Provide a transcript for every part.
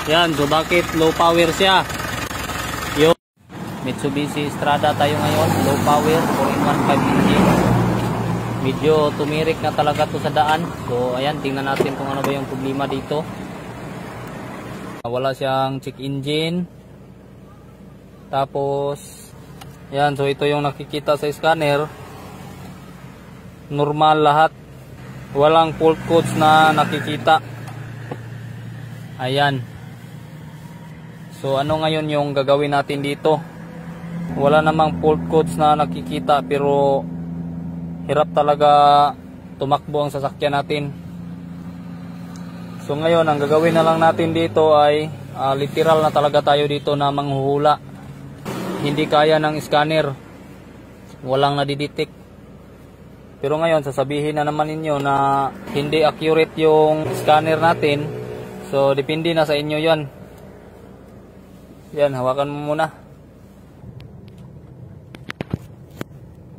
Yan, so bakit low power siya? Yung Mitsubishi Strada tayo ngayon, low power, 4-in-1 5-engine. Medyo tumirik na talaga to sa daan. So ayan, tingnan natin kung ano ba yung problema dito. Wala siyang check engine. Tapos yan, so ito yung nakikita sa scanner. Normal lahat. Walang fault codes na nakikita. Ayan. So ano ngayon yung gagawin natin dito? Wala namang fault codes na nakikita, pero hirap talaga tumakbo ang sasakyan natin. So ngayon ang gagawin na lang natin dito ay literal na talaga tayo dito na manghuhula. Hindi kaya ng scanner. Walang nadidetect. Pero ngayon sasabihin na naman ninyo na hindi accurate yung scanner natin. So depende na sa inyo yan. Yan, hawakan mo muna.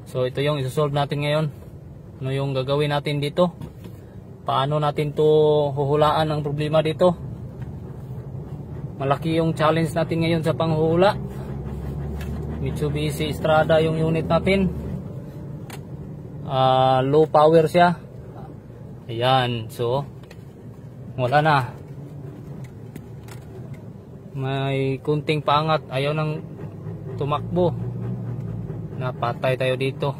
So ito yung isosolve natin ngayon. Ano yung gagawin natin dito? Paano natin to huhulaan ang problema dito? Malaki yung challenge natin ngayon sa panghuhula. Mitsubishi Strada yung unit natin. Low power siya. Ayan, so wala na. May kunting paangat, ayaw nang tumakbo. Napatay tayo dito.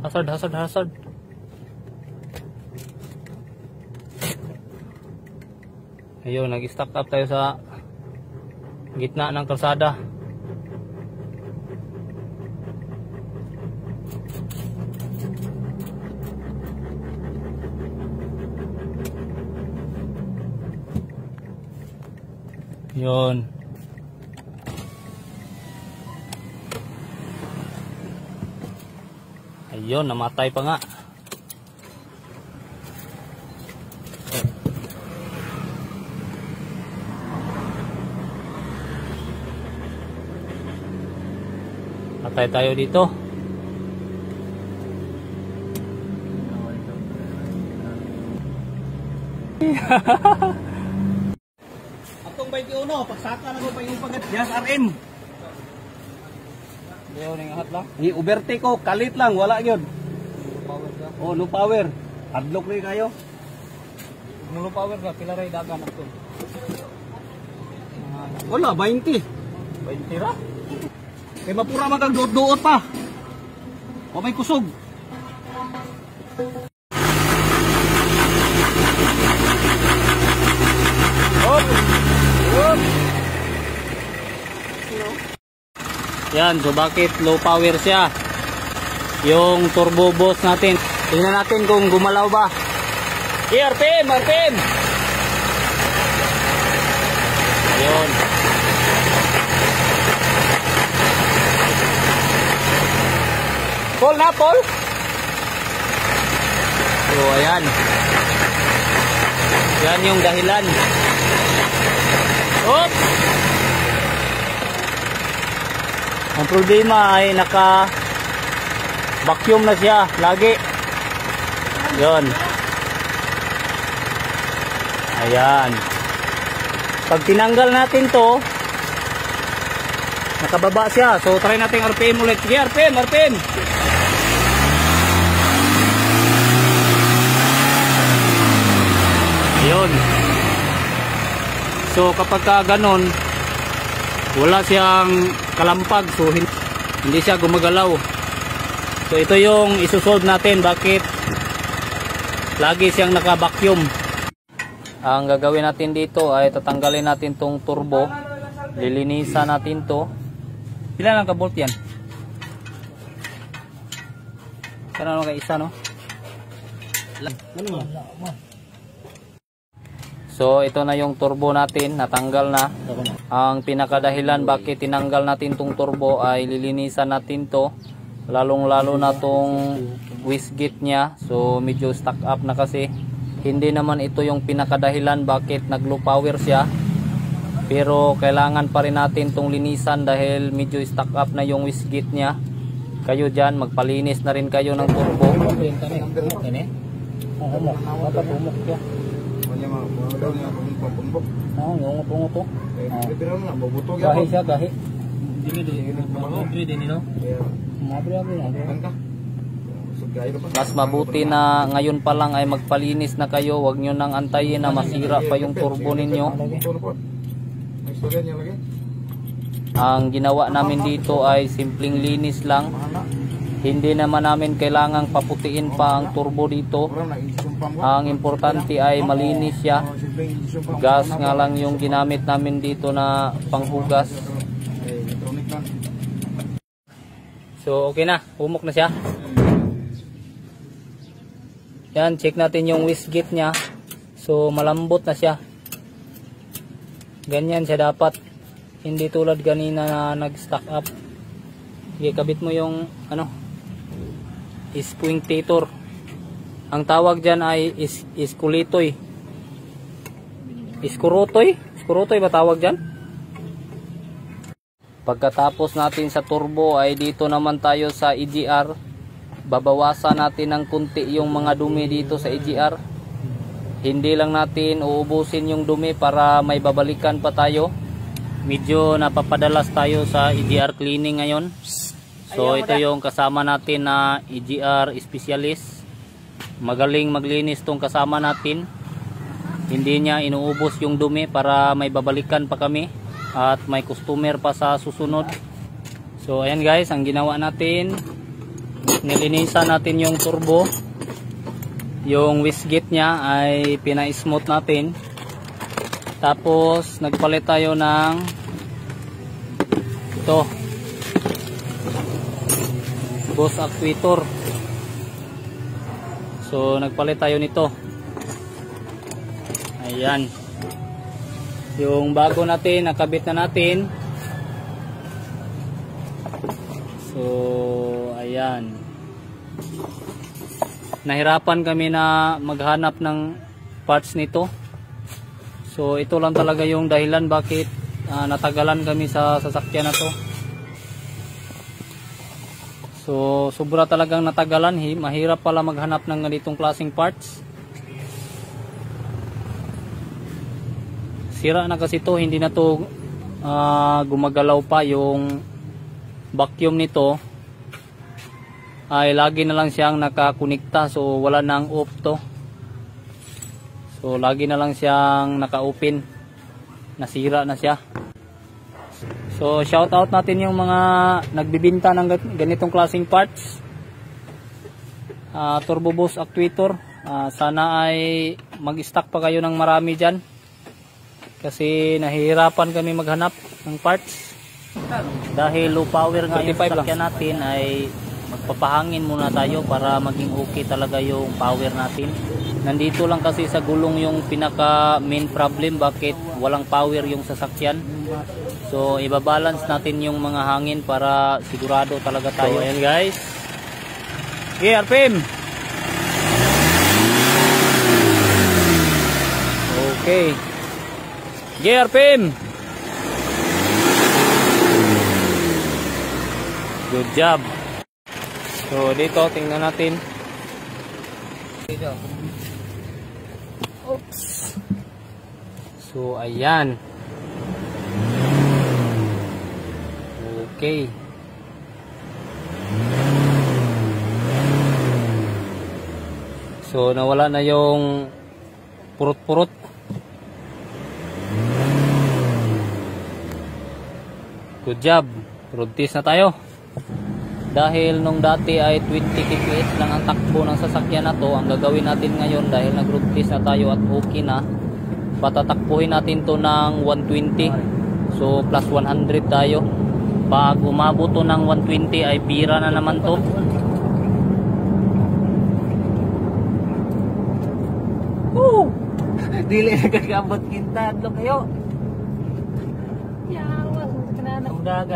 Hazard. Ayun, nag-stack up tayo sa gitna ng kalsada. Yun. Ayun, namatay pa nga. Patay tayo dito. Atong 21, pagsaka na ko pa yung pagat Jazz RM. Diyo ning hat lang. I-overtake ko, kalit lang, wala yun. Oh, no power. Hadlock rin kayo. Low power ka, pila ray dagan ako. Wala, 20. 20 ra? Kaya mapura man kang duot-duot pa. O may kusog. Yan, so bakit low power siya? Yung turbo boss natin. Tingnan natin kung gumalaw ba. RPM. Ayun. Paul na, Paul. So, ayan. Yan yung dahilan. Oops! Ang problema ay naka-vacuum na siya lagi. Yun. Ayan. Pag tinanggal natin to, nakababa siya. So, try natin RPM ulit. Sige, RPM. Ayun. So, kapag ka ganon, wala siyang kalampag, so hindi siya gumagalaw. So ito yung isusolve natin bakit lagi siyang naka-vacuum. Ang gagawin natin dito ay tatanggalin natin tong turbo, lilinisan natin to. Pila lang ka-bolt yan? Kano ka isa, no? So ito na yung turbo natin, natanggal na. Ang pinakadahilan bakit tinanggal natin tong turbo ay lilinisan natin to, lalong lalo na tong wastegate nya. So medyo stuck up na kasi. Hindi naman ito yung pinakadahilan bakit nag low power siya, pero kailangan pa rin natin tong linisan dahil medyo stuck up na yung wastegate nya. Kayo dyan, magpalinis na rin kayo ng turbo. niya mga daw niya pagpunpok. Oo, ngungupo-ngupo. Pero na mabuto Gahi siya, gahi. Mas mabuti na ngayon pa lang ay magpalinis na kayo. Huwag nyo nang antayin na masira pa yung turbo ninyo. Ang ginawa namin dito ay simpleng linis lang. Hindi naman namin kailangang paputiin pa ang turbo dito. Ang importante ay malinis siya. Gas nga lang yung ginamit namin dito na panghugas. So okay na, humok na siya. Yan, check natin yung wastegate nya. So malambot na siya. Ganyan siya dapat. Hindi tulad ganina na nag-stack up. Sige, kabit mo yung ano, ispunctator. Ang tawag dyan ay iskulitoy. Iskurutoy? Iskurutoy ba tawag dyan? Pagkatapos natin sa turbo ay dito naman tayo sa EGR. Babawasan natin ng kunti yung mga dumi dito sa EGR. Hindi lang natin uubusin yung dumi para may babalikan pa tayo. Medyo napapadalas tayo sa EGR cleaning ngayon. So ito yung kasama natin na EGR specialist. Magaling maglinis tong kasama natin. Hindi niya inuubos yung dumi para may babalikan pa kami. At may customer pa sa susunod. So ayan guys, ang ginawa natin, nilinisan natin yung turbo. Yung wastegate nya ay pina-smooth natin. Tapos nagpalit tayo ng ito, boss actuator. So nagpalit tayo nito. Ayan. Yung bago natin, nakabit na natin. So ayan. Nahirapan kami na maghanap ng parts nito. So ito lang talaga yung dahilan bakit natagalan kami sa sasakyan na to. So sobra talagang natagalan. Mahirap pala maghanap ng ganitong klaseng parts. Sira na kasi to, hindi na to gumagalaw pa. Yung vacuum nito ay lagi na lang siyang nakakonekta, so wala nang off to. So lagi na lang siyang naka-open. Nasira na siya. So shout out natin yung mga nagbibinta ng ganitong klaseng parts. Turbo boost actuator. Sana ay mag-stock pa kayo ng marami dyan. Kasi nahihirapan kami maghanap ng parts. Dahil low power nga yung sasakyan natin ay magpapahangin muna tayo para maging okay talaga yung power natin. Nandito lang kasi sa gulong yung pinaka main problem bakit walang power yung sasakyan. So ibabalance natin yung mga hangin para sigurado talaga tayo. So ayan guys. Okay, RPM. Okay. RPM. Good job. So dito tingnan natin. Oops. So ayan. Okay. So nawala na yung purot-purot. Good job. Road test na tayo. Dahil nung dati ay 20 kph lang ang takbo ng sasakyan na to, ang gagawin natin ngayon dahil nag-road test na tayo at okay na, patatakbuhin natin to ng 120. So plus 100 tayo. Pag umabot to ng 120 ay bira na naman to. Dili nagkakabot kita. Adlo kayo. Dagat.